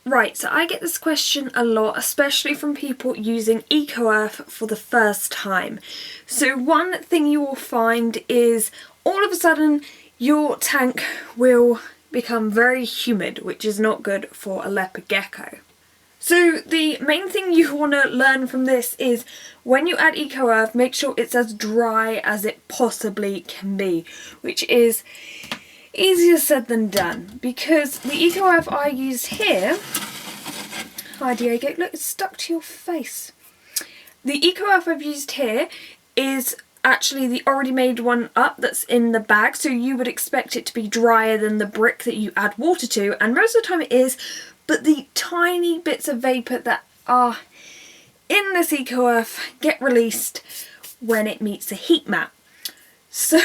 Right, so I get this question a lot, especially from people using EcoEarth for the first time. So one thing you will find is all of a sudden your tank will become very humid, which is not good for a leopard gecko. So the main thing you want to learn from this is when you add EcoEarth, make sure it's as dry as it possibly can be, which is easier said than done, because the EcoEarth I used here, hi Diego, look, it's stuck to your face. The EcoEarth I've used here is actually the already made one up that's in the bag, so you would expect it to be drier than the brick that you add water to, and most of the time it is, but the tiny bits of vapour that are in this EcoEarth get released when it meets the heat mat. So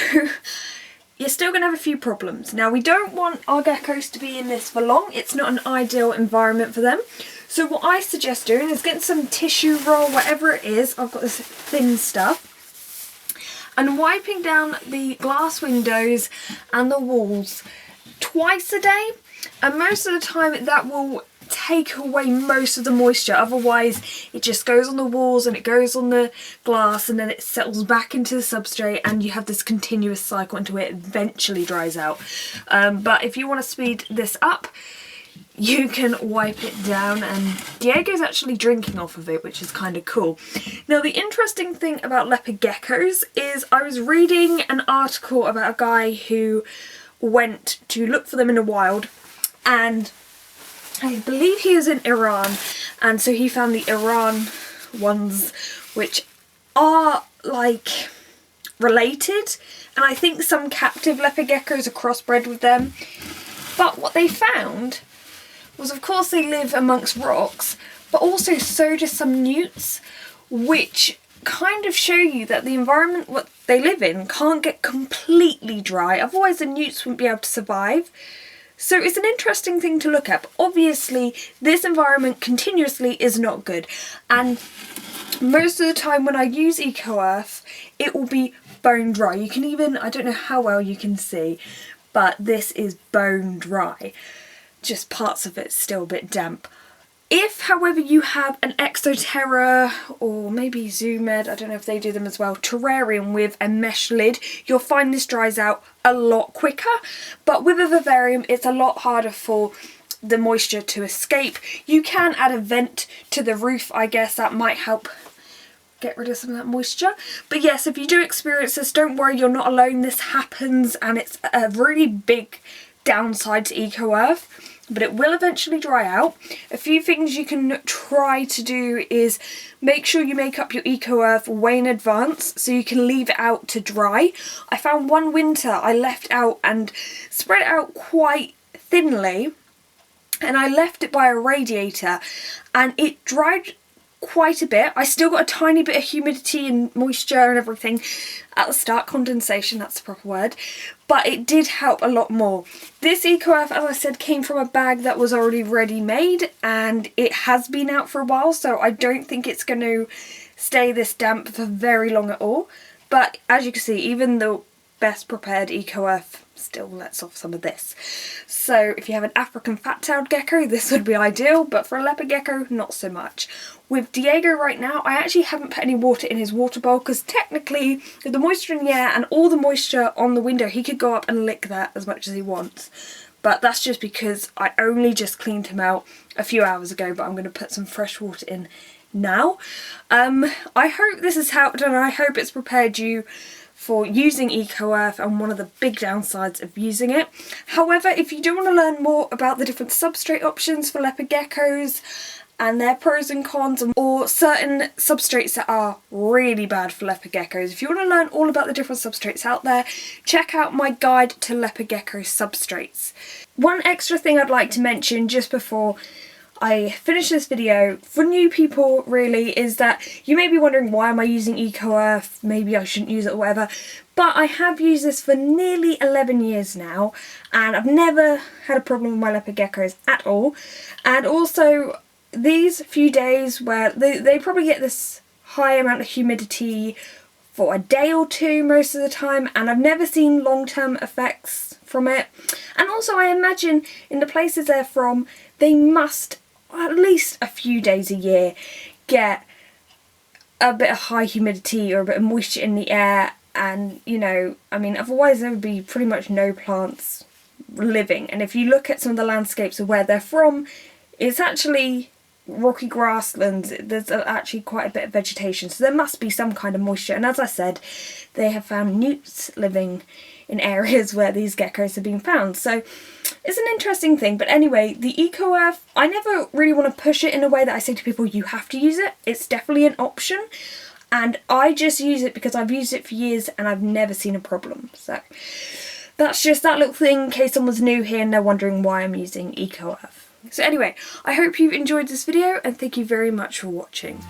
you're still going to have a few problems. Now, we don't want our geckos to be in this for long. It's not an ideal environment for them. So what I suggest doing is getting some tissue roll, whatever it is. I've got this thin stuff. And wiping down the glass windows and the walls twice a day. And most of the time that will take away most of the moisture, otherwise it just goes on the walls and it goes on the glass and then it settles back into the substrate and you have this continuous cycle until it eventually dries out. But if you want to speed this up, you can wipe it down, and Diego's actually drinking off of it, which is kind of cool. Now, the interesting thing about leopard geckos is I was reading an article about a guy who went to look for them in the wild, and I believe he was in Iran, and so he found the Iran ones, which are like related, and I think some captive leopard geckos are crossbred with them. But what they found was, of course, they live amongst rocks, but also so do some newts, which kind of show you that the environment what they live in can't get completely dry, otherwise the newts wouldn't be able to survive. So it's an interesting thing to look at. But obviously, this environment continuously is not good. And most of the time when I use EcoEarth, it will be bone dry. You can even, I don't know how well you can see, but this is bone dry. Just parts of it's still a bit damp. If, however, you have an Exoterra or maybe Zoomed, I don't know if they do them as well, terrarium with a mesh lid, you'll find this dries out a lot quicker. But with a vivarium, it's a lot harder for the moisture to escape. You can add a vent to the roof, I guess that might help get rid of some of that moisture. But yes, if you do experience this, don't worry, you're not alone. This happens, and it's a really big downside to EcoEarth. But it will eventually dry out. A few things you can try to do is make sure you make up your EcoEarth way in advance so you can leave it out to dry. I found one winter I left out and spread it out quite thinly, and I left it by a radiator and it dried quite a bit. I still got a tiny bit of humidity and moisture and everything at the start, condensation, that's the proper word, but it did help a lot more. This EcoEarth, as I said, came from a bag that was already ready made, and it has been out for a while, so I don't think it's going to stay this damp for very long at all. But as you can see, even the best prepared EcoEarth still lets off some of this. So if you have an African fat-tailed gecko, this would be ideal, but for a leopard gecko, not so much. With Diego right now, I actually haven't put any water in his water bowl because technically with the moisture in the air and all the moisture on the window, he could go up and lick that as much as he wants. But that's just because I only just cleaned him out a few hours ago, but I'm going to put some fresh water in now. I hope this has helped, and I hope it's prepared you for using EcoEarth and one of the big downsides of using it. However, if you do want to learn more about the different substrate options for leopard geckos and their pros and cons, or certain substrates that are really bad for leopard geckos, if you want to learn all about the different substrates out there, check out my guide to leopard gecko substrates. One extra thing I'd like to mention just before I finish this video, for new people really, is that you may be wondering, why am I using EcoEarth, maybe I shouldn't use it or whatever, but I have used this for nearly 11 years now and I've never had a problem with my leopard geckos at all. And also these few days where they probably get this high amount of humidity for a day or two most of the time, and I've never seen long-term effects from it. And also I imagine in the places they're from, they must at least a few days a year get a bit of high humidity or a bit of moisture in the air, and you know, I mean, otherwise there would be pretty much no plants living. And if you look at some of the landscapes of where they're from, it's actually rocky grasslands. There's actually quite a bit of vegetation, so there must be some kind of moisture. And as I said, they have found newts living in areas where these geckos have been found, so it's an interesting thing. But anyway, the Eco Earth, I never really want to push it in a way that I say to people you have to use it. It's definitely an option, and I just use it because I've used it for years and I've never seen a problem. So that's just that little thing in case someone's new here and they're wondering why I'm using Eco Earth. So anyway, I hope you've enjoyed this video and thank you very much for watching.